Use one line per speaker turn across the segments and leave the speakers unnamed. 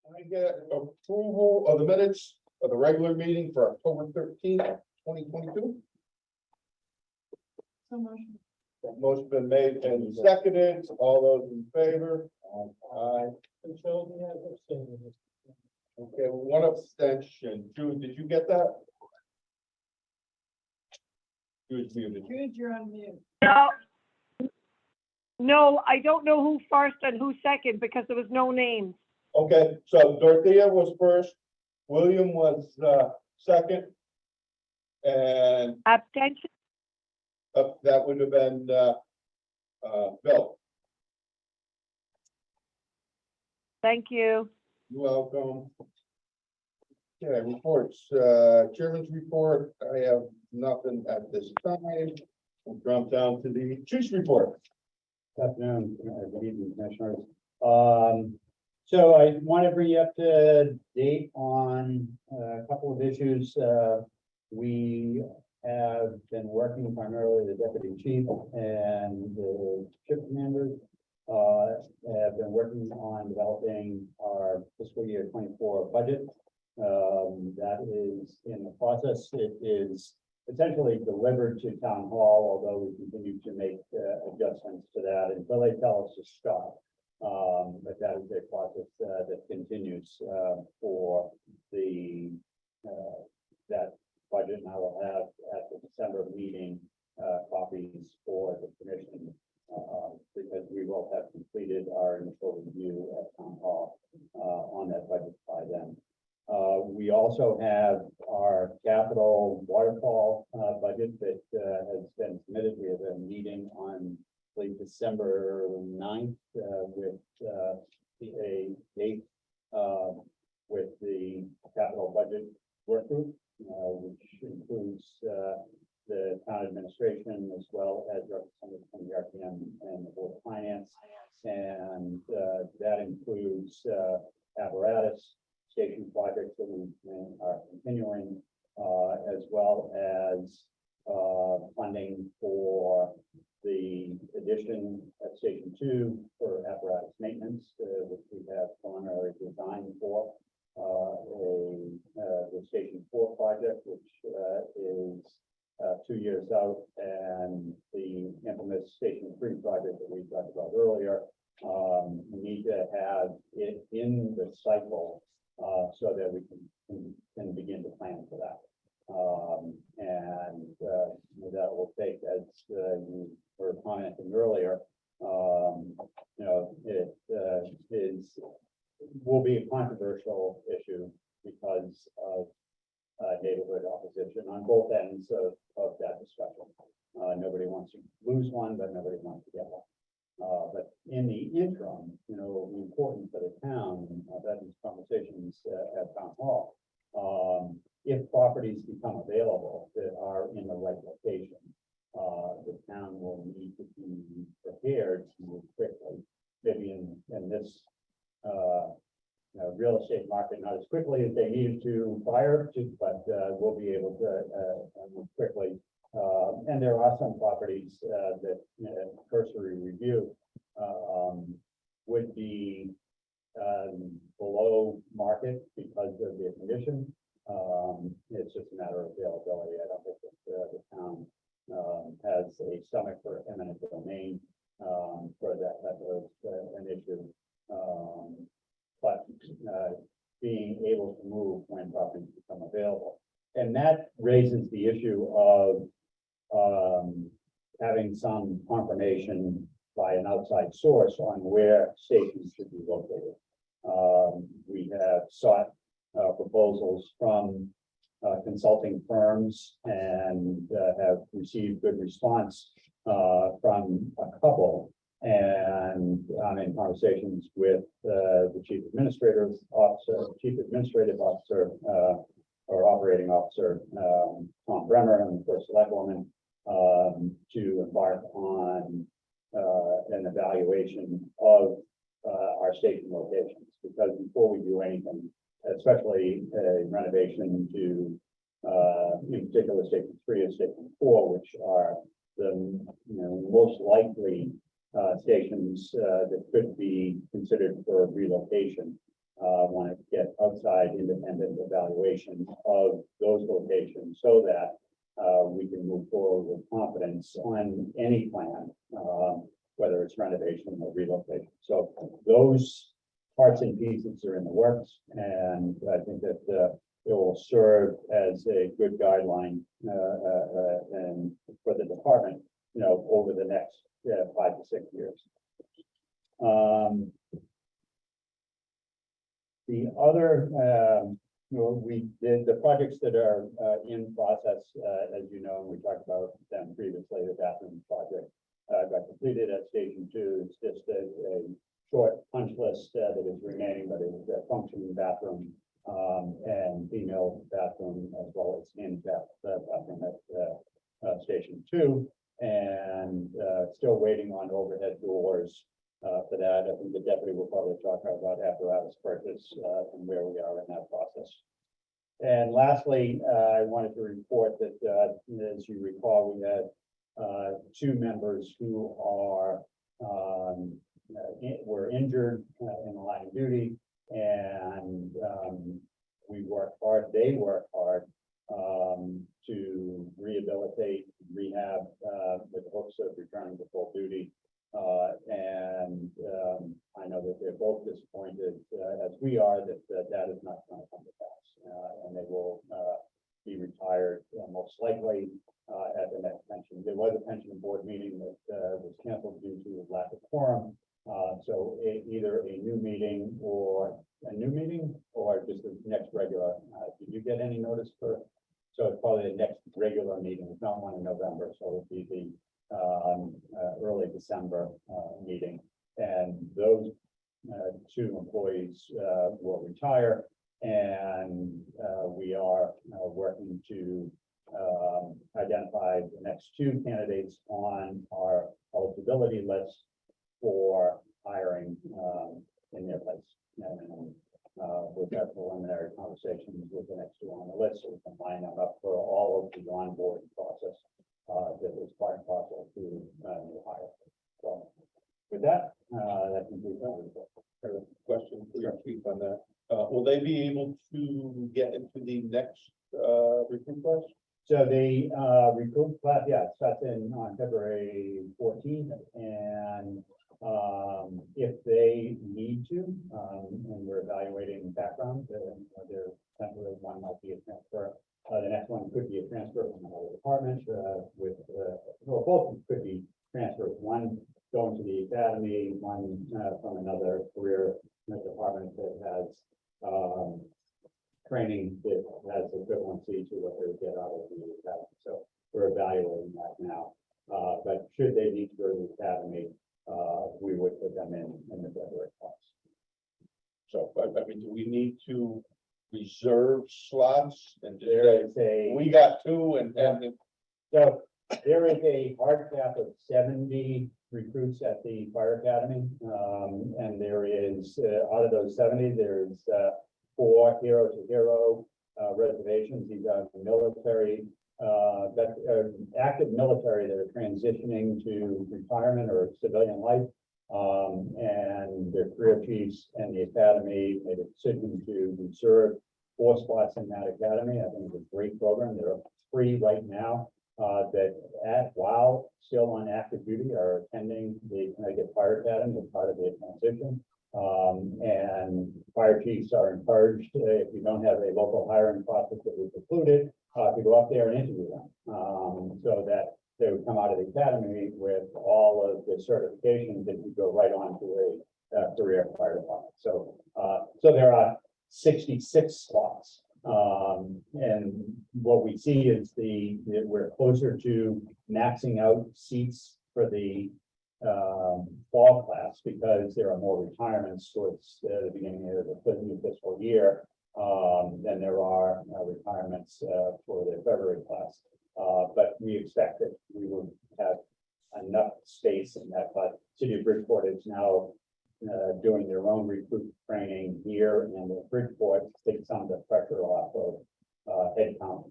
I get approval of the minutes of the regular meeting for October 13th, 2022.
So motion.
Motion been made and seconded. All those in favor? Aye. Okay, one abstention. Jude, did you get that? Jude's muted.
Jude, you're on mute.
No. No, I don't know who first and who second because there was no names.
Okay, so Dorothea was first, William was second. And
Abstention?
that would have been Bill.
Thank you.
You're welcome. Okay, reports, chairman's report, I have nothing at this time. We'll jump down to the chief's report.
Good afternoon, good evening, commissioners. So I want to bring you up to date on a couple of issues. We have been working primarily the deputy chief and the ship commanders. Have been working on developing our fiscal year 24 budget. That is in the process. It is essentially delivered to town hall, although we continue to make adjustments to that until they tell us to stop. But that is a process that continues for the that budget, and I will have at the December meeting copies for the commission because we will have completed our initial review at town hall on that budget by then. We also have our capital waterfall budget that has been submitted. We have a meeting on late December 9th with a date with the capital budget work group, which includes the town administration as well as representatives from the RTM and the Board of Finance. And that includes apparatus, station projects that we are continuing, as well as funding for the addition at Station 2 for apparatus maintenance, which we have preliminary design for. The Station 4 project, which is 2 years out, and the infamous Station 3 project that we talked about earlier. We need to have it in the cycle so that we can begin to plan for that. And that will take, as you were commenting earlier, it will be a controversial issue because of neighborhood opposition on both ends of that discussion. Nobody wants to lose one, but nobody wants to get one. But in the interim, important for the town, I've had these conversations at town hall. If properties become available that are in the right location, the town will need to be prepared to move quickly. Maybe in this real estate market, not as quickly as they needed to prior to, but we'll be able to move quickly. And there are some properties that cursory review would be below market because of their condition. It's just a matter of availability. I don't think that the town has a stomach for eminent domain for that was an issue. But being able to move when properties become available. And that raises the issue of having some confirmation by an outside source on where stations should be located. We have sought proposals from consulting firms and have received good response from a couple. And I'm in conversations with the chief administrative officer, or operating officer, Tom Bremer, and the first select woman, to embark on an evaluation of our station locations. Because before we do anything, especially renovation to, in particular, Station 3 and Station 4, which are the most likely stations that could be considered for relocation. want to get outside independent evaluation of those locations so that we can move forward with confidence on any plan, whether it's renovation or relocation. So those parts and pieces are in the works, and I think that it will serve as a good guideline and for the department, over the next 5 to 6 years. The other, we did the projects that are in process, as you know, and we talked about them previously. The bathroom project got completed at Station 2. It's just a short punch list that is remaining, but it's a functioning bathroom and female bathroom as well as handicap bathroom at Station 2, and still waiting on overhead doors. For that, I think the deputy will probably talk about apparatus purchase and where we are in that process. And lastly, I wanted to report that, as you recall, we had 2 members who are were injured in the line of duty, and we worked hard. They worked hard to rehabilitate, rehab, with the hopes of returning to full duty. And I know that they're both disappointed, as we are, that that is not going to come to pass. And they will be retired most likely at the next pension. There was a pension board meeting that was canceled due to lack of quorum. So either a new meeting or just the next regular. Did you get any notice for? So it's probably the next regular meeting. It's not one in November, so it'll be the early December meeting, and those 2 employees will retire, and we are working to identify the next 2 candidates on our eligibility list for hiring in their place. And we've got preliminary conversations with the next 2 on the list, so we can line them up for all of the onboarding process. That was part and parcel to new hire. So with that, that concludes our report.
I have a question for your chief on that. Will they be able to get into the next recruit class?
So the recruit class, yeah, starts on February 14th, and if they need to, and we're evaluating background, there temporary one might be a transfer. The next one could be a transfer from another department well, both could be transfers. One going to the academy, one from another career department that has training that has equivalency to what they would get out of the academy. So we're evaluating that now. But should they need to go to the academy, we would put them in the February class.
So, I mean, do we need to reserve slots and just
There
say,
is a
we got 2 and
So there is a hard cap of 70 recruits at the fire academy. And there is, out of those 70, there's 4 hero to hero reservations. These are military, active military that are transitioning to retirement or civilian life. And their career chiefs and the academy made a decision to reserve 4 spots in that academy. I think it's a great program. There are 3 right now that while still on active duty are attending the Connecticut Fire Academy as part of their transition. And fire chiefs are encouraged, if you don't have a local hiring process that was included, to go up there and interview them. So that they would come out of the academy with all of the certifications that would go right on to a career fire department. So there are 66 spots. And what we see is that we're closer to maxing out seats for the fall class because there are more retirements towards the beginning of the new fiscal year than there are retirements for the February class. But we expect that we will have enough space in that. But City of Bridgeport is now doing their own recruit training here, and the Bridgeport takes some of the pressure off of headcount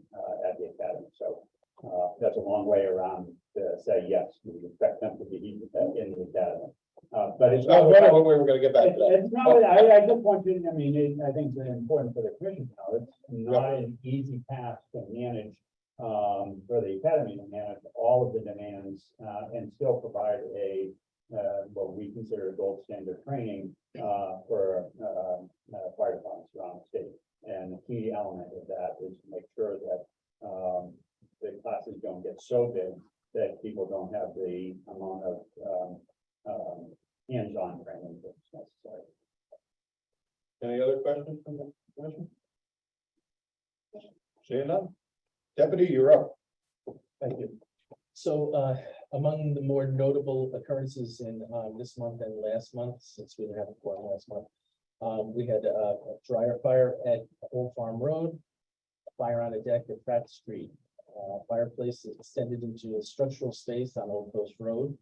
at the academy. So that's a long way around to say yes, we expect them to be in the academy. But it's
I
not.
was wondering when we were gonna get back to that.
It's not, I just want you, I mean, I think it's important for the commission to know, it's not an easy task to manage, for the academy to manage all of the demands, and still provide what we consider a gold standard training, for, fire departments around the state. And the key element of that is to make sure that, the classes don't get so big that people don't have the amount of, hands-on training that's necessary.
Any other questions from the commission? Seeing none? Deputy, you're up.
Thank you. So among the more notable occurrences in this month and last month, since we didn't have a quorum last month, we had a dryer fire at Old Farm Road, a fire on a deck at Pratt Street. Fireplace extended into a structural space on Old Post Road.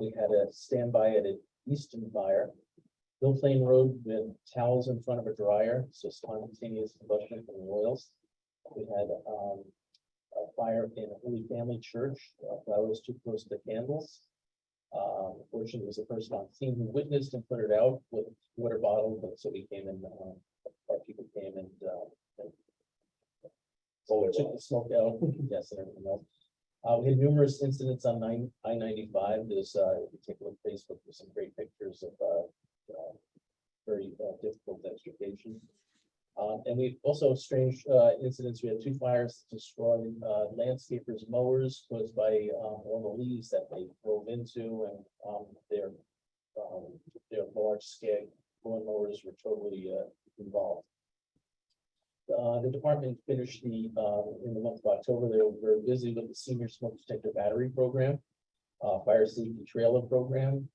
We had a standby at an Easton fire. Mill Plain Road with towels in front of a dryer, so spontaneous combustion from the oils. We had a fire in a Holy Family Church, flowers too close to the candles. Fortunately, there was a person on scene who witnessed and put it out with a water bottle, but so we came in, our people came and took the smoke out, yes, and everything else. We had numerous incidents on I-95. There's, if you take a look at Facebook, there's some great pictures of very difficult extrication. And we also strange incidents. We had 2 fires that destroyed landscapers' mowers caused by all the leaves that they drove into, and their large scale lawn mowers were totally involved. The department finished in the month of October. They were very busy with the senior smoke detector battery program, fire safety trailer program,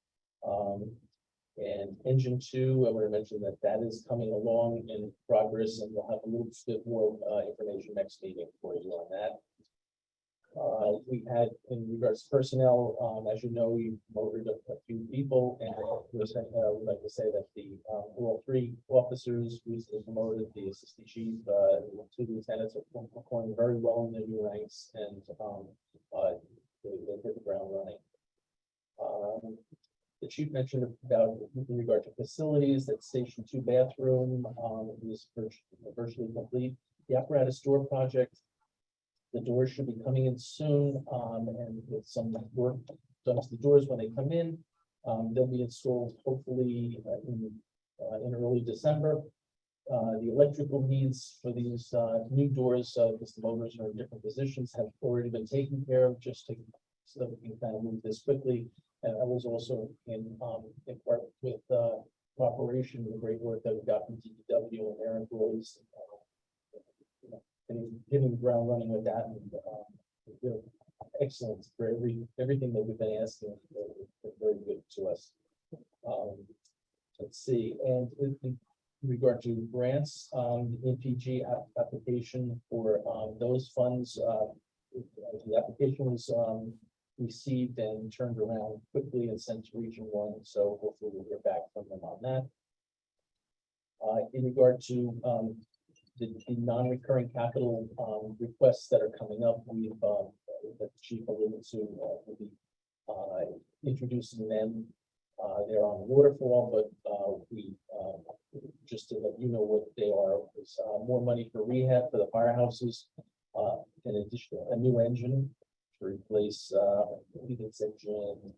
and engine 2. I want to mention that is coming along in progress, and we'll have a little bit more information next meeting for you on that. We had, in regards to personnel, as you know, we promoted a few people, and we'd like to say that all 3 officers recently promoted, the assistant chief, 2 lieutenants are performing very well in their new ranks, and they hit the ground running. The chief mentioned about, in regard to facilities, that Station 2 bathroom is virtually complete. The apparatus door project, the doors should be coming in soon, and with some work done to the doors when they come in. They'll be installed hopefully in early December. The electrical needs for these new doors, because the motors are in different positions, have already been taken care of, so that we can kind of move this quickly. And I was also in part with cooperation, the great work that we got from DPW and their employees. And hitting the ground running with that, and they're excellent for everything that we've been asking. They're very good to us. Let's see, and in regard to grants, the NPG application for those funds, the application was received and turned around quickly and sent to Region 1. So hopefully we'll hear back from them on that. In regard to the non-recurring capital requests that are coming up, we've that the chief alluded to, will be introducing them. They're on the waterfall, but we just to let you know what they are, is more money for rehab for the firehouses, in addition, a new engine to replace, I think it's engine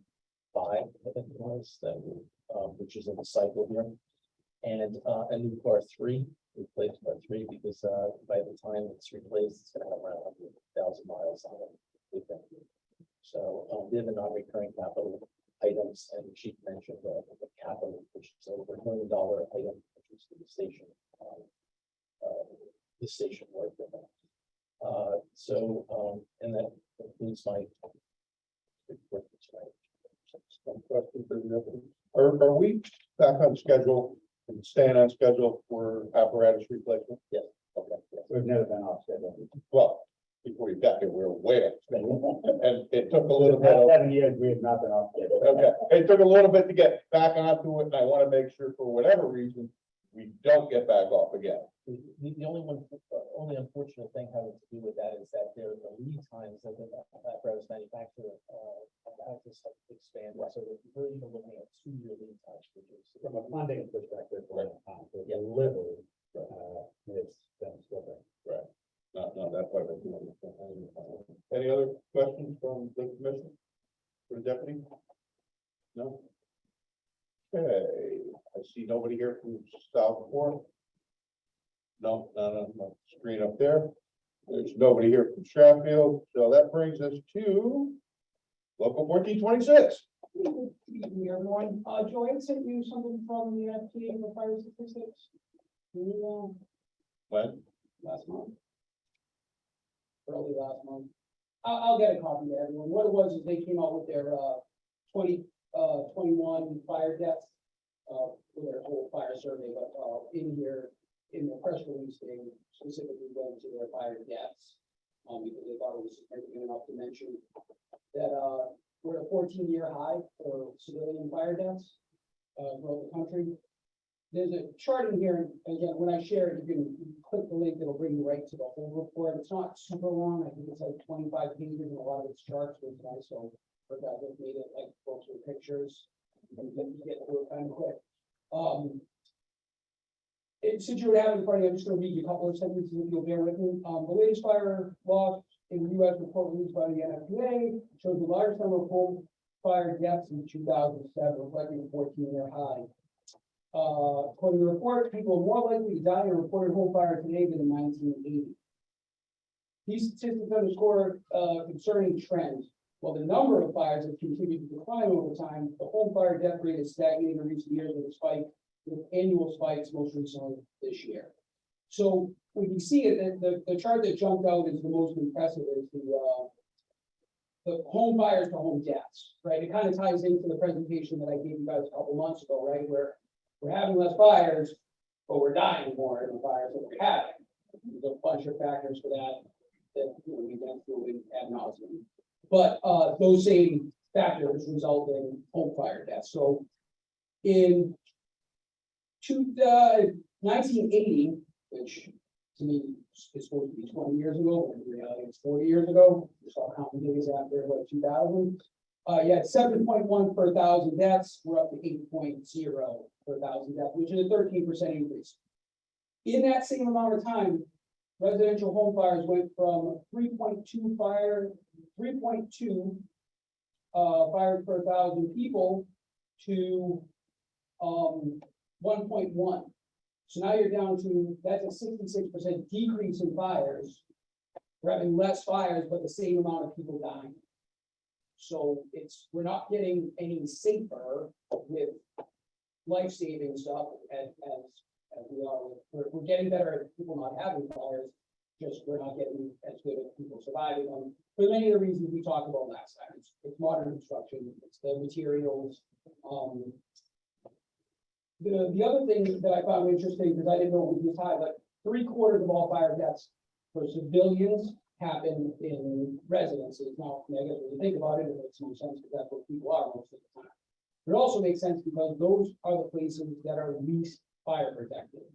5, I think it was, that which is in the cycle here, and a new car 3. Replaced by 3, because by the time it's replaced, it's going to have around 100,000 miles on it. So they're the non-recurring capital items, and the chief mentioned the capital, which is over $1 million item, which is the station work. And that concludes my report tonight.
Question for the deputy. Are we back on schedule and staying on schedule for apparatus replacement?
Yes.
Okay. Yeah.
We've never been off schedule.
Well, before you got here, we were way off schedule. And it took a
For
little
the past
bit.
7 years, we have not been off schedule.
Okay, it took a little bit to get back onto it, and I want to make sure, for whatever reason, we don't get back off again.
The only unfortunate thing having to do with that is that there are the lead times that the apparatus manufacturer I just have to expand, it, so that we're even looking at 2-year lead times, which is.
From a funding perspective,
Right.
for
Yeah.
delivery, it's been slipping.
Not that part of it. Any other questions from the commission? For the deputy? No? Okay, I see nobody here from Southport. No, no, screen up there. There's nobody here from Stratfield, so that brings us to local 1426.
Good evening, everyone. Joanne sent you something from the FTA for fire statistics.
When?
Last month. Early last month. I'll get a copy to everyone. What it was is they came out with their, 21 fire deaths, for their whole fire survey, but, in here, in the press release, they specifically went to their fire deaths. Because they thought it was significant enough to mention that, we're at a 14-year high for civilian fire deaths, throughout the country. There's a chart in here, and again, when I share it, you can click the link, it'll bring you right to the whole report. It's not super long, I think it's like 25 pages, and a lot of it's charts, which is nice, so for guys that made it, like, folks with pictures, you can get through it kind of quick. Since you have it in front of you, I'm just gonna read you a couple of sentences, if you'll bear with me. The latest fire law in the U.S. report released by the NFPA shows the largest number of home fire deaths in 2007, reflecting a 14-year high. According to the report, people are more likely to die in a reported home fire today than in 1980. These statistics underscore concerning trends. While the number of fires have continued to decline over time, the home fire death rate has stagnated in recent years with annual spikes most recently this year. So when you see it, the chart that jumped out is the most impressive is the home fires to home deaths, right? It kind of ties into the presentation that I gave you guys a couple months ago, right? Where we're having less fires, but we're dying more in the fires that we're having. There's a bunch of factors for that we went through in ad nauseam. But those same factors result in home fire deaths. So in 1980, which to me is supposed to be 20 years ago, but in reality it's 40 years ago. We saw counting days after like 2000. You had 7.1 per thousand deaths. We're up to 8.0 per thousand deaths, which is a 13% increase. In that same amount of time, residential home fires went from 3.2 fires per thousand people to 1.1. So now you're down to, that's a 66% decrease in fires. We're having less fires, but the same amount of people dying. So we're not getting any safer with life-saving stuff as we are. We're getting better at people not having fires, just we're not getting as good at people surviving them. For many of the reasons we talked about last time, it's modern construction, it's the materials. The other thing that I found interesting, because I didn't know it was this high, but 3/4 of all fire deaths for civilians happen in residences. Now, I guess when you think about it, it makes no sense because that's what people are most of the time. It also makes sense because those are the places that are least fire protected,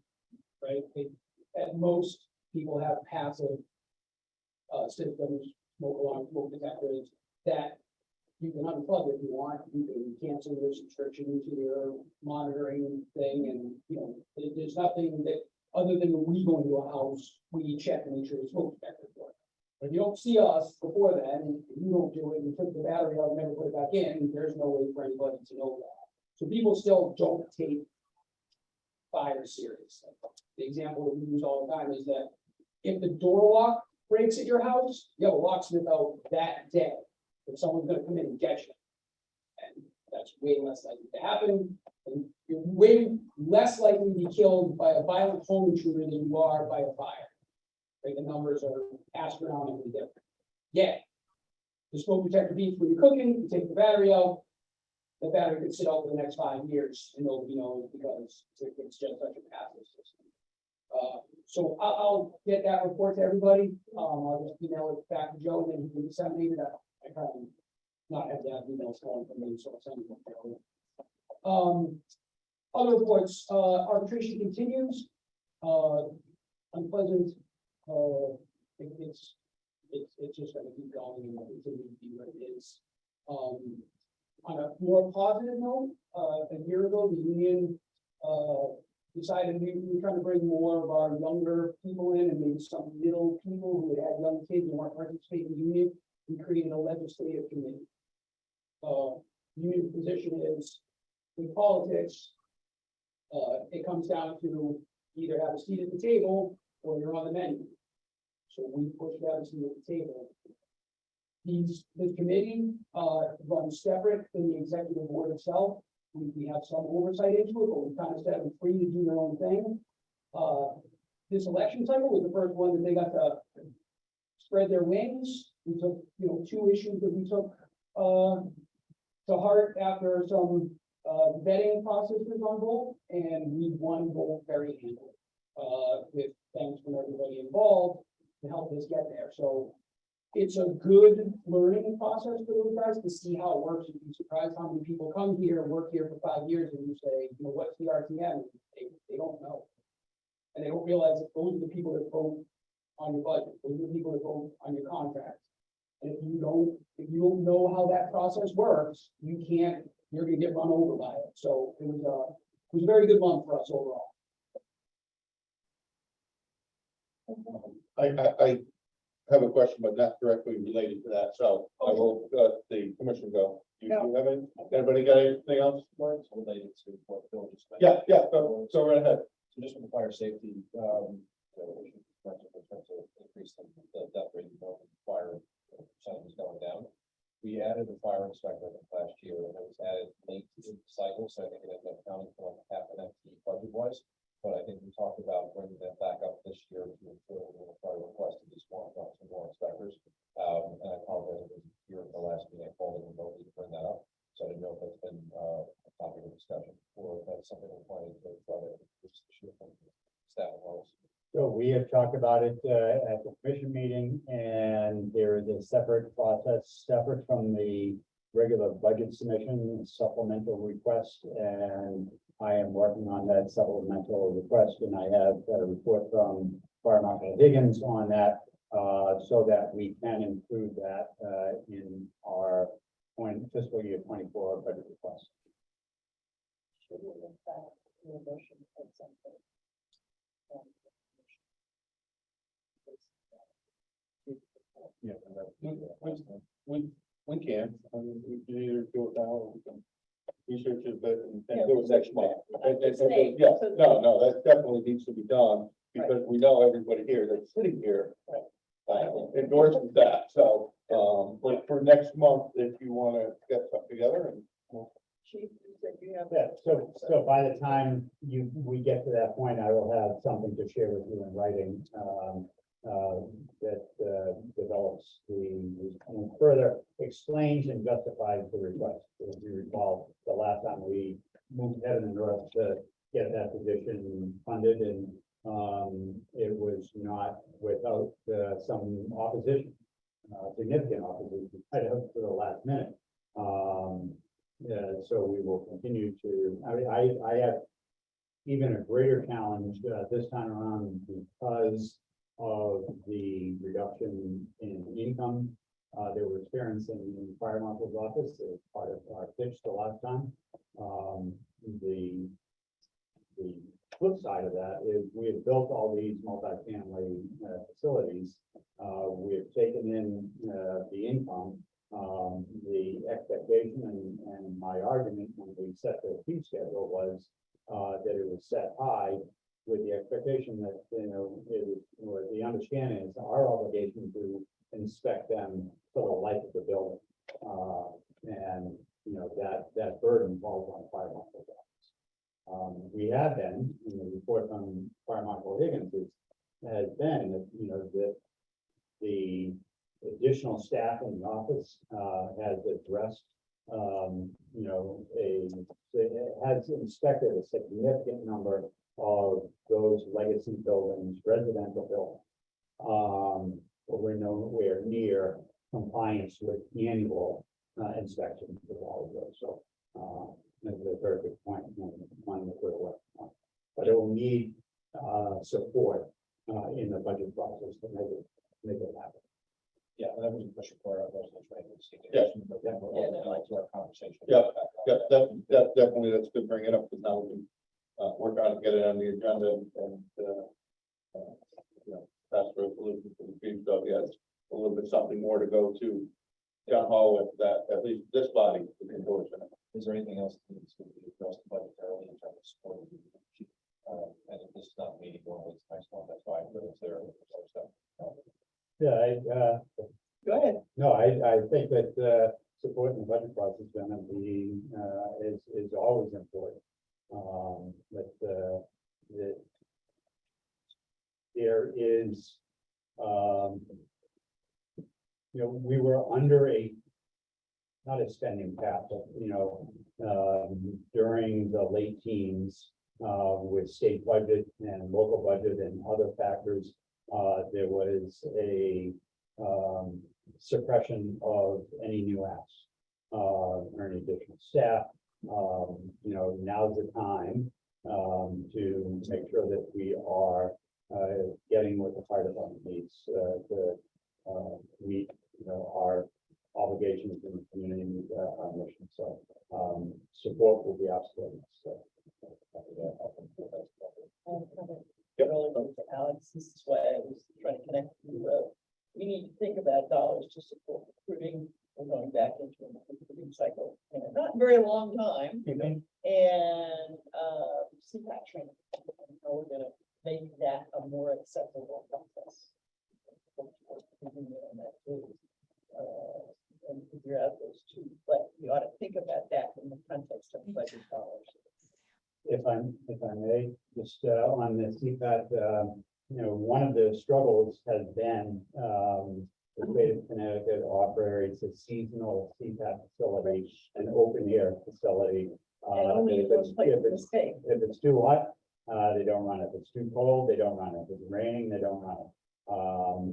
right? At most, people have passive systems, smoke alarm, smoke detectors that you can unplug if you want. You can cancel your subscription to your monitoring thing, and there's nothing that other than when we go into a house, we check and make sure the smoke detector works. But if you don't see us before then, and you don't do it, you took the battery out and never put it back in, there's no way for anybody to know that. So people still don't take fire seriously. The example that we use all the time is that if the door lock breaks at your house, you have a locksmith out that day. If someone's gonna come in and get you. And that's way less likely to happen. And you're way less likely to be killed by a violent home intruder than you are by a fire. Right, the numbers are astronomically different. Yeah. The smoke detector beeps when you're cooking, you take the battery out. The battery could sit out for the next 5 years and nobody knows because it's just such a passive system. So I'll get that report to everybody. I'll just email it back to Joe and then he can disseminate it. I probably not have to have emails calling from me, so I'll send them to Joe. Other reports, arbitration continues. Unpleasant. It's just going to keep going and continue to be what it is. On a more positive note, a year ago, the union, decided we were trying to bring more of our younger people in and maybe some middle people who had young kids and weren't participating in the union. We created a legislative committee. Union position is in politics, it comes down to either have a seat at the table or you're on the menu. So we push to have a seat at the table. This committee, runs separate than the executive board itself. We have some oversight into it, but we kind of set them free to do their own thing. This election cycle was the first one that they got to spread their wings. We took, 2 issues that we took, to heart after some, vetting processes on both, and we won both very handily. With thanks from everybody involved to help us get there. So it's a good learning process for those guys to see how it works. You'd be surprised how many people come here, work here for 5 years, and you say, what's the RTM? They don't know. And they don't realize that those are the people that vote on your budget. Those are the people that vote on your contract. And if you don't know how that process works, you're gonna get run over by it. So it was a very good month for us overall.
I have a question, but not directly related to that, so I will, the commission go. Do you have any, anybody got anything else?
It's related to what Bill just
Yeah,
mentioned.
go right ahead.
So just from the fire safety, in terms of increase in the death rate of fire percentage is going down. We added a fire inspector last year, and it was added late in the cycle, so I think it ended up counting for like half an FTE budget wise. But I think we talked about bringing that back up this year to ensure that we'll probably request at least some more inspectors. And I apologize, it was here at the last meeting, I called it remotely to bring that up. So I didn't know if that's been a topic of discussion or if that's something we're planning to try to issue from staff levels.
So we have talked about it at the commission meeting, and there is a separate process, separate from the regular budget submission, supplemental request, and I am working on that supplemental request, and I have a report from Fire Marshal Higgins on that, so that we can include that in our fiscal year 24 budget request.
Yeah, we can, I mean, we can either do it now or we can research it, but and do it next month. Yeah, no, that definitely needs to be done, because we know everybody here that's sitting here endorses that, so, for next month, if you wanna get something together and.
Chief, you said you have.
Yeah, so by the time we get to that point, I will have something to share with you in writing, that develops and further explains and justifies the request. If you recall, the last time we moved heaven and earth to get that position funded, and it was not without some opposition, significant opposition, right up to the last minute. So we will continue to, I have even a greater challenge this time around because of the reduction in income they were experiencing in the fire marshal's office as part of our pitch the last time. The flip side of that is we have built all these multifamily facilities. We have taken in the income. The expectation and my argument when we set the fee schedule was that it was set high with the expectation that, or the understanding is our obligation to inspect them for the life of the building. And, that burden falls on fire marshal's office. We have been, in the report from Fire Marshal Higgins has been, that the additional staff in the office has addressed, has inspected a significant number of those legacy buildings, residential buildings. But we're nowhere near compliance with annual inspections of all of those. So that's a very good point, and one that we're working on. But it will need support in the budget process to make it happen.
Yeah, and then we can push it for our residential maintenance.
Yeah.
But then we'll go back to our conversation.
Yeah. Definitely, that's good, bring it up, because now we can, work on it, get it on the agenda and, you know, pass resolution for the fee stuff, yes, a little bit something more to go to town hall with that, at least this body is endorsing it.
Is there anything else that needs to be addressed budgetarily in terms of support? And if this is not meeting, well, it's next one, that's fine, but it's there.
Yeah,
Go ahead.
no, I think that, supporting the budget process is gonna be, is always important. That there is, we were under not a spending cap, but, during the late teens, with state budget and local budget and other factors, there was a, suppression of any new apps, or any additional staff. Now's the time, to make sure that we are, getting what the fire department needs, to, meet, our obligations in the community, meet our mission. So, support will be absolutely necessary.
Really to Alex, this is why I was trying to connect you. We need to think about dollars to support recruiting. We're going back into a recruiting cycle in a not very long time. And CPAC training, and how we're gonna make that a more acceptable process. And figure out those two, but we ought to think about that in the context of budget dollars.
If I may, just on the CPAT, one of the struggles has been, the state of Connecticut operates a seasonal CPAT facility, an open air facility.
And only in those places in the state.
If it's too hot, they don't run it. If it's too cold, they don't run it. If it's raining, they don't run it.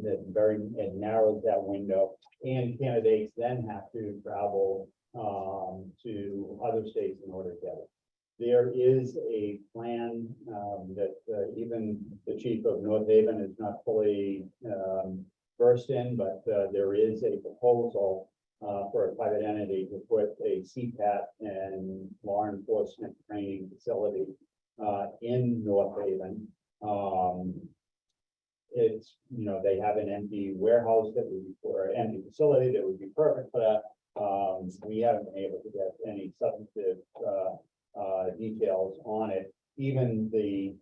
It narrows that window, and candidates then have to travel to other states in order to get it. There is a plan that even the chief of North Haven is not fully versed in, but there is a proposal for a private entity to put a CPAT and law enforcement training facility in North Haven. It's, they have an empty warehouse that would be, or an empty facility that would be perfect for that. We haven't been able to get any substantive details on it. Even the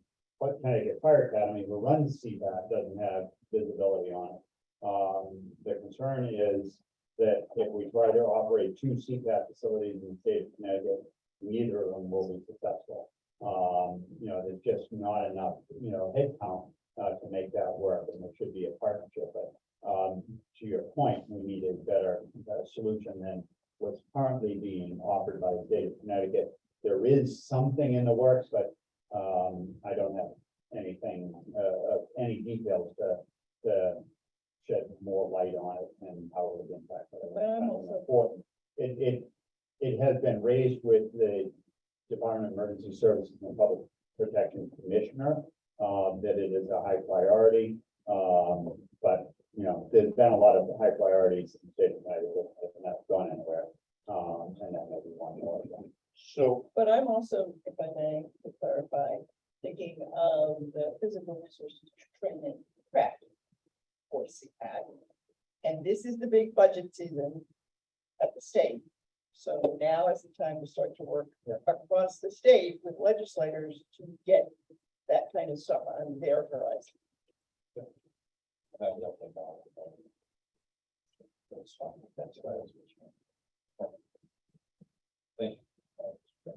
Connecticut Fire Academy, who runs CPAT, doesn't have visibility on it. The concern is that if we try to operate two CPAT facilities in the state of Connecticut, neither of them will be successful. There's just not enough, headcount to make that work, and there should be a partnership. But to your point, we need a better solution than what's currently being offered by the state of Connecticut. There is something in the works, but I don't have anything, any details to shed more light on it and how it would impact.
But I'm also-
It has been raised with the Department of Emergency Services and Public Protection Commissioner, that it is a high priority. But, there's been a lot of high priorities in the state of Connecticut that have not gone anywhere. And that may be one more of them.
So,
But I'm also, if I may, to clarify, thinking of the physical resources training track for CPAC. And this is the big budget season at the state. So now is the time to start to work across the state with legislators to get that kind of stuff on their horizon.
That's fine. That's what I was mentioning. Thank you.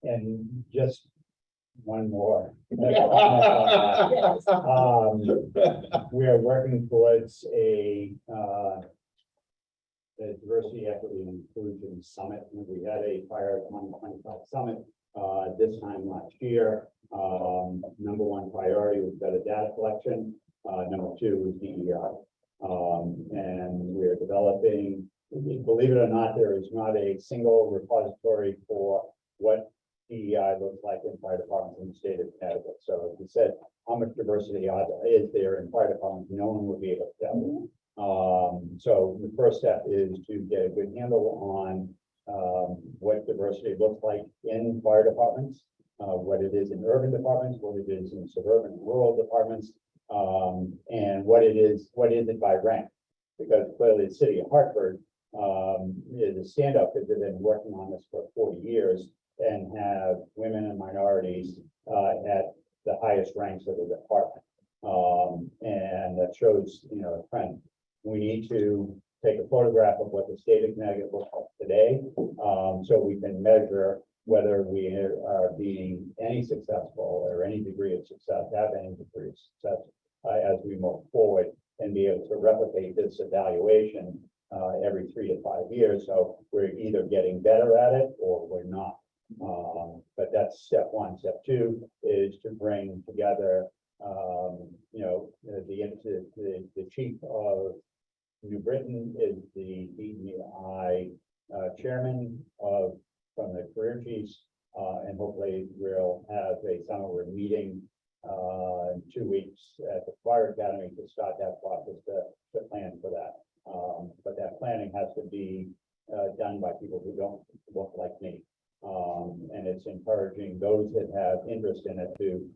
And just one more.
Yes.
We are working towards a diversity, equity, and inclusion summit. We had a Fire 2025 summit this time last year. Number one priority was better data collection. Number two was DEI. And we're developing, believe it or not, there is not a single repository for what PEI looks like in fire departments in the state of Connecticut. So if you said, how much diversity is there in fire departments, no one would be able to tell you. So the first step is to get a good handle on what diversity looks like in fire departments, what it is in urban departments, what it is in suburban and rural departments, and what is it by rank? Because clearly the city of Hartford is a stand-up because they've been working on this for 40 years and have women and minorities at the highest ranks of the department. And that shows, a trend. We need to take a photograph of what the state of Connecticut looks like today, so we can measure whether we are being any successful or any degree of success, have any degree of success as we move forward and be able to replicate this evaluation every 3 to 5 years. So we're either getting better at it or we're not. But that's step one. Step two is to bring together, the chief of New Britain is the DEI chairman from the career chiefs, and hopefully we'll have a summer meeting in 2 weeks at the fire academy to start that process to plan for that. But that planning has to be done by people who don't look like me. And it's encouraging those that have interest in it to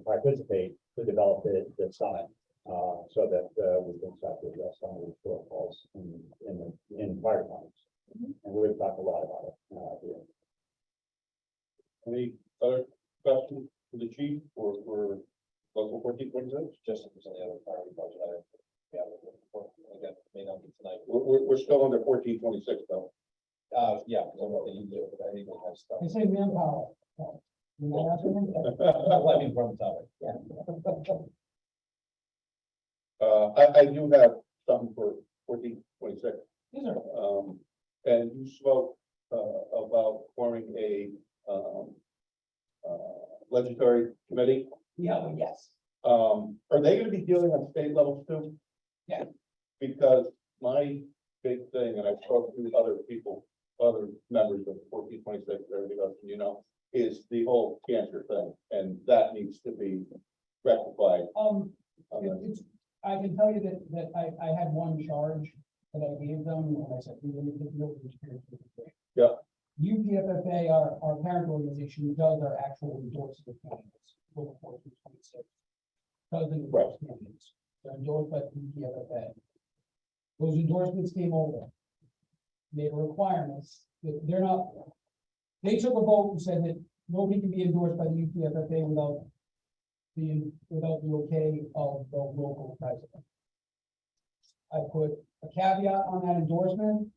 participate, to develop the summit, so that we can start to address some of the shortfalls in fire departments. And we've talked a lot about it here.
Any other questions for the chief or for local 1426?
Just if there's any other priority budget items. Yeah, again, may not be tonight.
We're still under 1426 though.
Yeah, because I'm not the you, but I think we have stuff.
They say manpower. You know, that's what
Let me run the topic.
I do have something for 1426.
These are,
And you spoke about forming a legislatory committee.
yeah,
Yes.
Are they gonna be dealing on state levels too?
Yeah.
Because my big thing, and I spoke to other people, other members of 1426, everything else, is the whole cancer thing, and that needs to be rectified.
it's, I can tell you that I had one charge that I gave them, and I said, we need to build this experience with the grant.
Yeah.
UPFFA, our parent organization, does our actual endorsement candidates for the 1426. Does endorse candidates, they're endorsed by the UPFFA. Those endorsements came over. Made requirements that they're not, they took a vote and said that nobody can be endorsed by the UPFFA without the okay of the local president. I put a caveat on that endorsement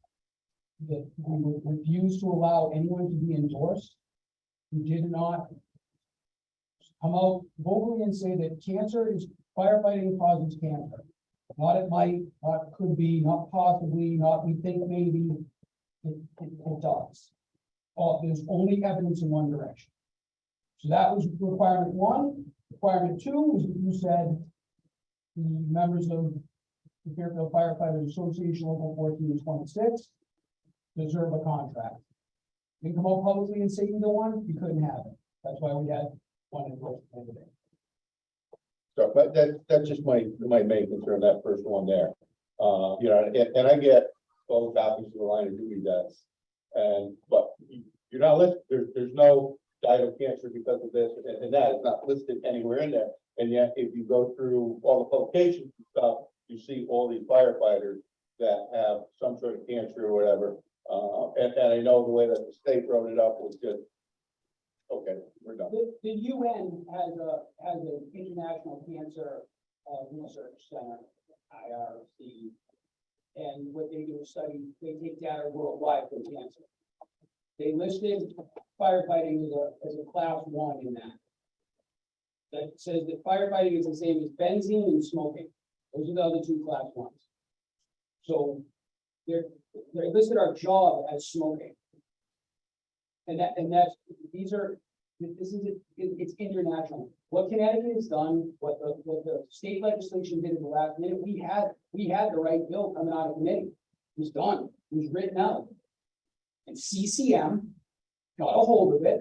that we would refuse to allow anyone to be endorsed who did not come out vocally and say that cancer is firefighting causes cancer. Not it might, not could be, not possibly, not we think maybe, it does. There's only evidence in one direction. So that was requirement one. Requirement two was that you said the members of the Fairfield Firefighters Association Local 1426 deserve a contract. You can come out publicly and say either one, you couldn't have it. That's why we had one endorsement today.
So, but that's just my main concern, that first one there. And I get all the copies of the line of duty deaths. But you're not listed, there's no died of cancer because of this and that, it's not listed anywhere in there. And yet, if you go through all the publications and stuff, you see all these firefighters that have some sort of cancer or whatever. And I know the way that the state wrote it up was just, okay, we're done.
The UN has an International Cancer Research Center, IRC. And what they do is study, they take data worldwide from cancer. They listed firefighting as a class 1 in that. That says that firefighting is the same as benzene and smoking. Those are the other two class 1s. So they listed our job as smoking. It's international. What Connecticut has done, what the state legislation did at the last minute, we had the right bill coming out of committee. It was done, it was written out. And CCM got a hold of it.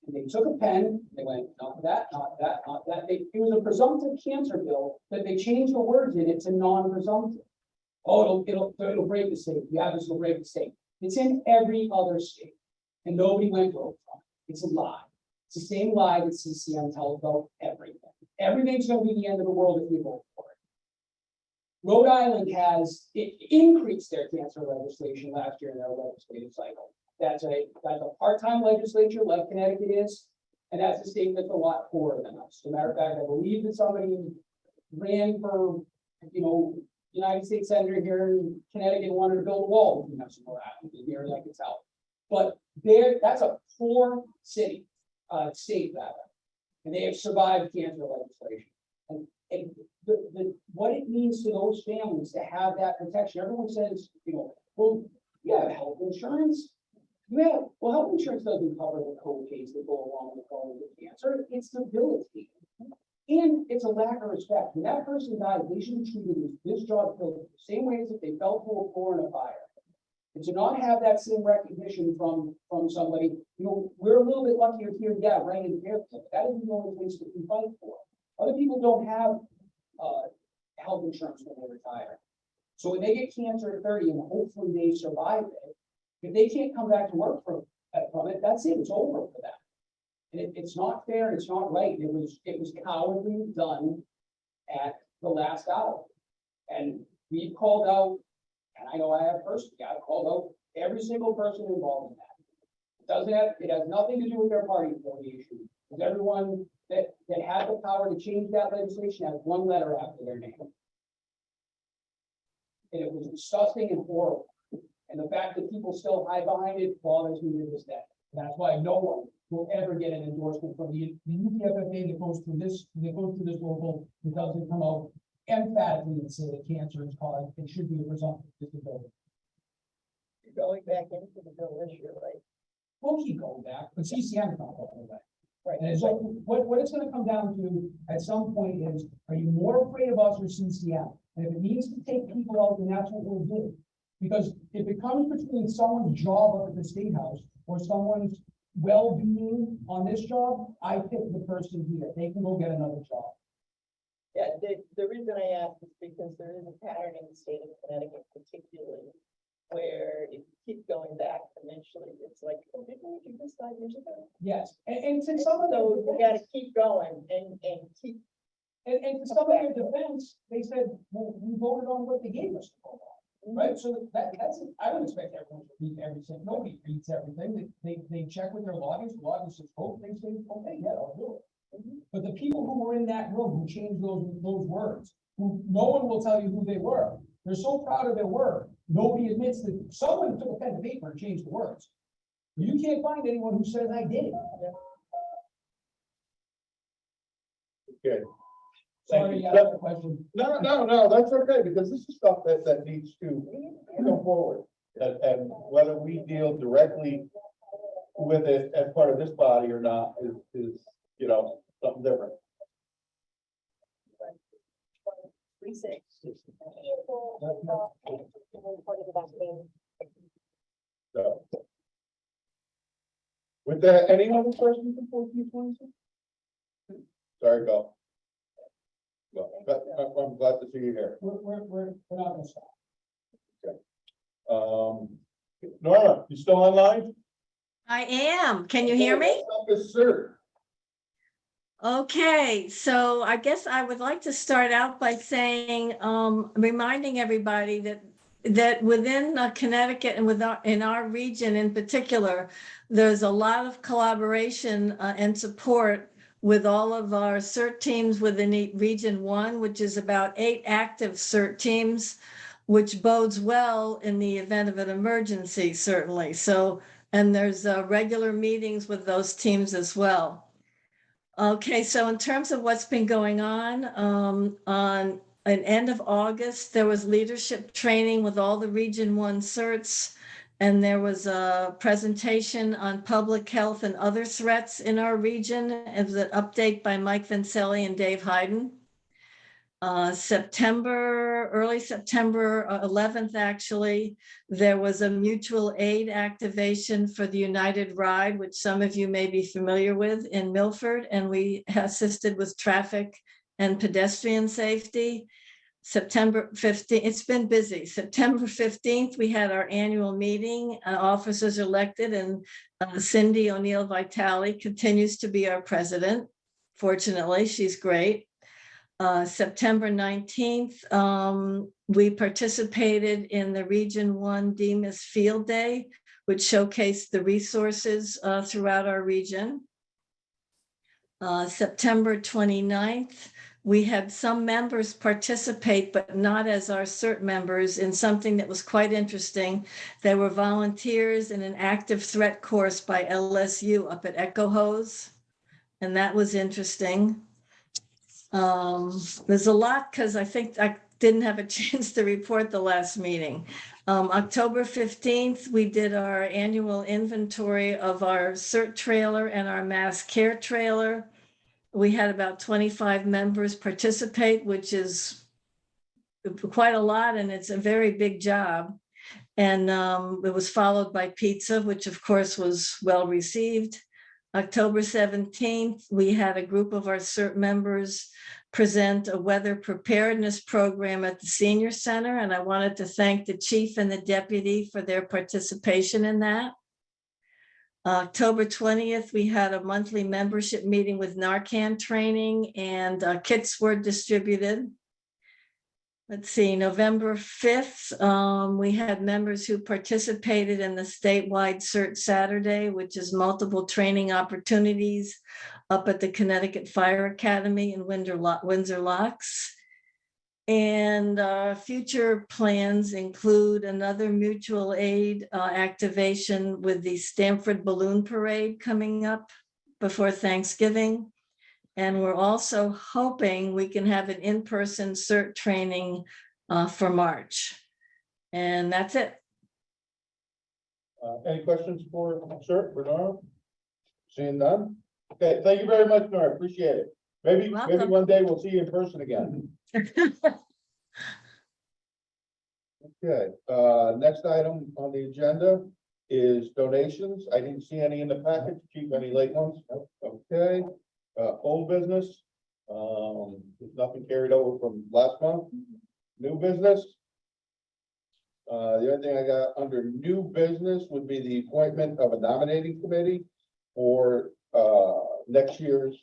And they took a pen, they went, not that, not that, not that. It was a presumptive cancer bill, that they changed the words in it to non-presumptive. Oh, it'll break the state. Yeah, this will break the state. It's in every other state. And nobody went broke from it. It's a lie. It's the same lie that CCM tells about everything. Everything's gonna be the end of the world if we vote for it. Rhode Island has increased their cancer legislation last year in their legislative cycle. That's a part-time legislature like Connecticut is, and that's a state that's a lot poorer than us. As a matter of fact, I believe that somebody ran for, United States Senator here in Connecticut and wanted to build a wall between us and Rhode Island, here like it's out. But that's a poor state rather, and they have survived cancer legislation. And what it means to those families to have that protection, everyone says, well, you have health insurance. Well, health insurance doesn't cover the co-pays that go along with going with cancer. It's debilitating. And it's a lack of respect. When that person died, they should be treated as this job filled the same way as if they fell through a floor in a fire. And to not have that same recognition from somebody, we're a little bit luckier here, yeah, right in Fairfield. That isn't the only place that we fight for. Other people don't have health insurance when they retire. So when they get cancer at 30 and hopefully they survive it, if they can't come back to work from it, that's it, it's over for them. And it's not fair, and it's not right. It was cowardly done at the last hour. And we've called out, and I know I have personally, I've called out every single person involved in that. It has nothing to do with their party affiliation. Because everyone that had the power to change that legislation has one letter after their name. And it was disgusting and horrible. And the fact that people still hide behind it bothers me to this day. And that's why no one will ever get an endorsement from the UPFFA that goes through this local, it doesn't come out emphatically and say that cancer is caused, it should be a presumptive disability.
You're going back into the bill issue, right?
We'll keep going back, but CCM is not going back.
Right.
And so what it's gonna come down to at some point is, are you more afraid of us or CCM? And if it needs to take people out, then that's what we'll do. Because if it comes between someone's job up at the State House or someone's well-being on this job, I pick the person here. They can go get another job.
Yeah, the reason I ask is because there is a pattern in the state of Connecticut particularly, where if you keep going back eventually, it's like, oh, didn't we do this 5 years ago?
Yes, and to some of
So
those,
you gotta keep going and keep,
and to some of their defense, they said, well, we voted on what they gave us to vote on. Right, so that's, I would expect everyone to read everything, nobody reads everything, they check with their lobbyists, the lobbyist says, oh, they say, okay, yeah, I'll do it. But the people who were in that room, who changed those words, who no one will tell you who they were, they're so proud of their work, nobody admits that someone took a pen and paper and changed the words. You can't find anyone who says I did it.
Okay.
Sorry,
you.
yeah, that's a question.
No, that's okay, because this is stuff that needs to go forward. And whether we deal directly with it as part of this body or not is something different.
3-6.
So. With that, any other questions before P26? Sorry, Bill. Well, I'm glad to see you here.
We're not gonna stop.
Norma, you still online?
I am. Can you hear me?
Yes, sir.
Okay, so I guess I would like to start out by saying, reminding everybody that within Connecticut and in our region in particular, there's a lot of collaboration and support with all of our CERT teams within Region 1, which is about 8 active CERT teams, which bodes well in the event of an emergency, certainly. So, and there's regular meetings with those teams as well. Okay, so in terms of what's been going on an end of August, there was leadership training with all the Region 1 CERTs, and there was a presentation on public health and other threats in our region. It was an update by Mike Vincelli and Dave Hayden. Early September 11th, actually, there was a mutual aid activation for the United Ride, which some of you may be familiar with in Milford, and we assisted with traffic and pedestrian safety. September 15th, it's been busy. September 15th, we had our annual meeting, officers elected, and Cindy O'Neill Vitale continues to be our president. Fortunately, she's great. September 19th, we participated in the Region 1 Demas Field Day, which showcased the resources throughout our region. September 29th, we had some members participate, but not as our CERT members, in something that was quite interesting. They were volunteers in an active threat course by LSU up at Echo Hose, and that was interesting. There's a lot because I think I didn't have a chance to report the last meeting. October 15th, we did our annual inventory of our CERT trailer and our mass care trailer. We had about 25 members participate, which is quite a lot, and it's a very big job. And it was followed by pizza, which of course was well received. October 17th, we had a group of our CERT members present a weather preparedness program at the senior center, and I wanted to thank the chief and the deputy for their participation in that. October 20th, we had a monthly membership meeting with Narcan training, and kits were distributed. Let's see, November 5th, we had members who participated in the statewide CERT Saturday, which is multiple training opportunities up at the Connecticut Fire Academy in Windsor Locks. And future plans include another mutual aid activation with the Stamford Balloon Parade coming up before Thanksgiving. And we're also hoping we can have an in-person CERT training for March. And that's it.
Any questions for CERT, Bernard? Seeing none? Okay, thank you very much, Nora, appreciate it. Maybe
Welcome.
one day we'll see you in person again. Okay, next item on the agenda is donations. I didn't see any in the package. Chief, any late ones? Okay, old business. There's nothing carried over from last month. New business. The only thing I got under new business would be the appointment of a nominating committee for next year's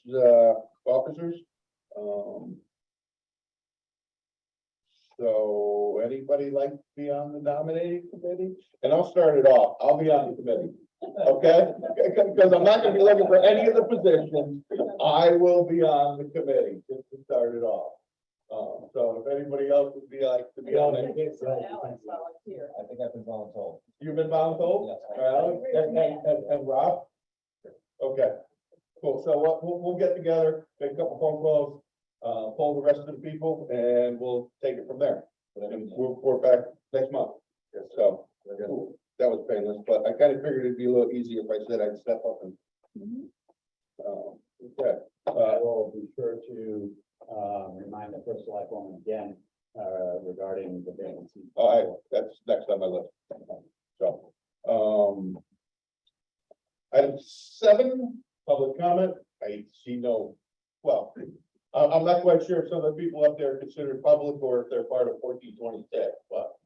officers. So anybody like to be on the nominating committee? And I'll start it off. I'll be on the committee. Okay? Because I'm not gonna be looking for any of the positions. I will be on the committee just to start it off. So if anybody else would be like to be on that.
Alex volunteer.
I think I've been voluntold.
You've been voluntold?
Yes.
Alex and Rob? Okay, cool. So we'll get together, make a couple phone calls, poll the rest of the people, and we'll take it from there. And we'll report back next month. So, cool. That was painless, but I kind of figured it'd be a little easier if I said I'd step up and. Okay,
I will be sure to remind the first select woman again regarding the vacancy.
all right, that's next on my list. So, item 7, public comment. I see no, well, I'm not quite sure if some of the people up there are considered public or if they're part of 1426, but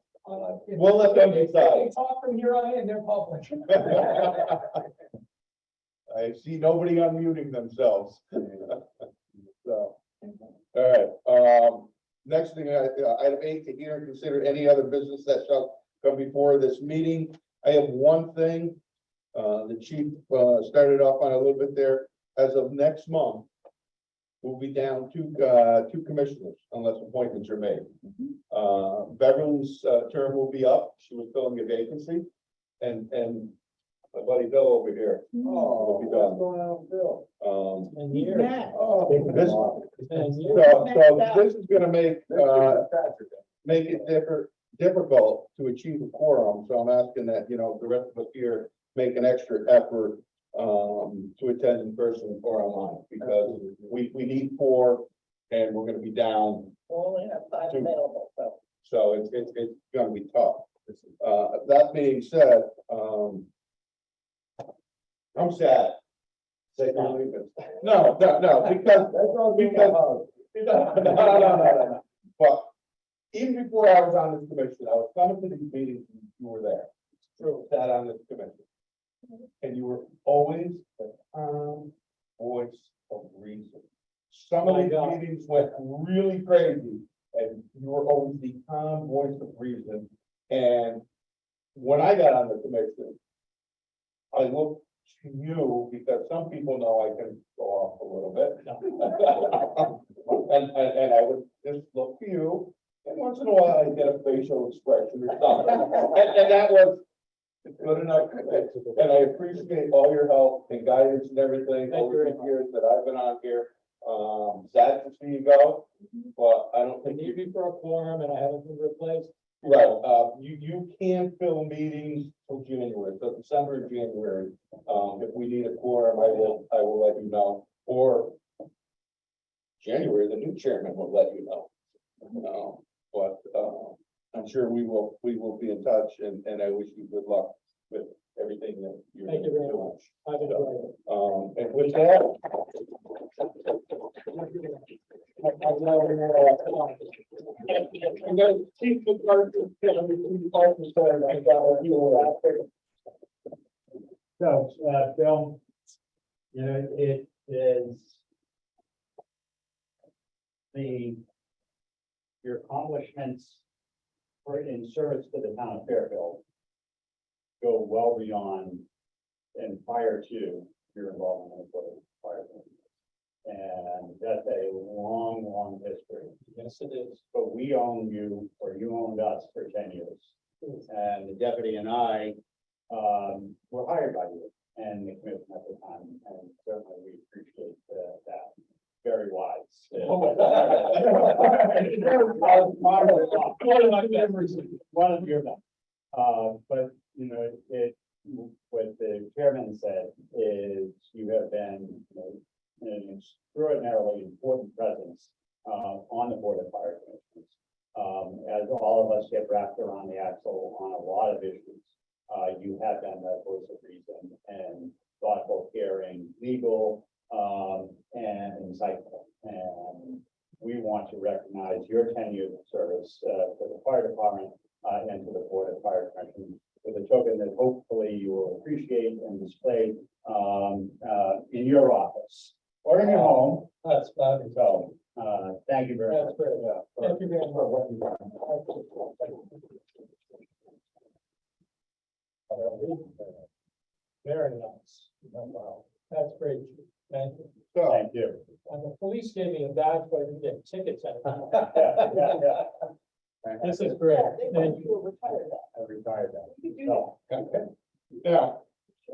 we'll let them
If
decide.
they talk from here on in, they're public.
I see nobody unmuting themselves. So, all right, next thing, item 8, to hear and consider any other business that shall come before this meeting. I have one thing, the chief, started off on a little bit there. As of next month, we'll be down two commissioners unless appointments are made. Beverly's, term will be up. She was filling a vacancy, and my buddy Bill over here.
Oh,
will be done.
what's going on with Bill?
And here.
This, so this is gonna make it difficult to achieve a quorum, so I'm asking that, the rest of us here make an extra effort to attend in person or online, because we need 4, and we're gonna be down,
We only have 5 available, so.
so it's gonna be tough. That being said, I'm sad. Say you're leaving. No, because, no. But even before I was on this commission, I was coming to these meetings, and you were there. True. Sat on this commission. And you were always the calm voice of reason. Some of these meetings went really crazy, and you were always the calm voice of reason. And when I got on the commission, I looked to you, because some people know I can go off a little bit. And I would just look to you, and once in a while I get a facial expression or something. And that was good enough. And I appreciate all your help and guidance and everything over the years that I've been on here. Sad to see you go, but I don't think you.
for a quorum and I haven't been replaced.
Right, you can fill meetings till January, so December, or January. If we need a quorum, I will let you know, or January, the new chairman will let you know. But, I'm sure we will be in touch, and I wish you good luck with everything that you're doing.
Thank you very much. I've enjoyed it.
And with that. I'm gonna keep the card.
So, Bill, you know, it is your accomplishments in service to the town of Fairfield go well beyond and prior to your involvement in the Board of Fire. And that's a long, long history.
Yes, it is.
But we owned you, or you owned us for 10 years. And the deputy and I were hired by you and the commission at the time, and certainly we appreciate that. Very wise. One of your best. But, you know, what the chairman said is you have been, you know, an extraordinarily important presence on the Board of Fire Commissioners. As all of us get wrapped around the axle on a lot of issues, you have been that voice of reason and thoughtful, caring, legal, and insightful. And we want to recognize your 10 years of service to the fire department and to the Board of Fire Commissioners with a token that hopefully you will appreciate and display in your office or in your home.
That's fabulous.
So, thank you very much.
That's very well. Thank you very much.
For what you've done.
Very nice. Wow. That's great. Thank you.
So,
Thank you.
And the police gave me a badge, but I didn't get tickets. This is great.
Yeah, they
Thank
want
you.
you to retire that.
I retired that.
You could do
So,
now,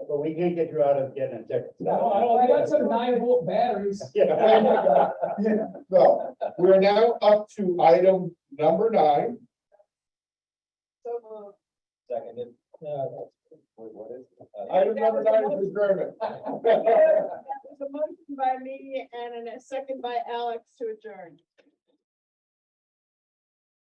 but we can't get you out of getting a ticket.
No, I got some 9-volt batteries.
Yeah.
so we're now up to item number 9.
So,
Seconded. Yeah, what is?
Item number 9 is adjournment.
that was a motion by me and a second by Alex to adjourn.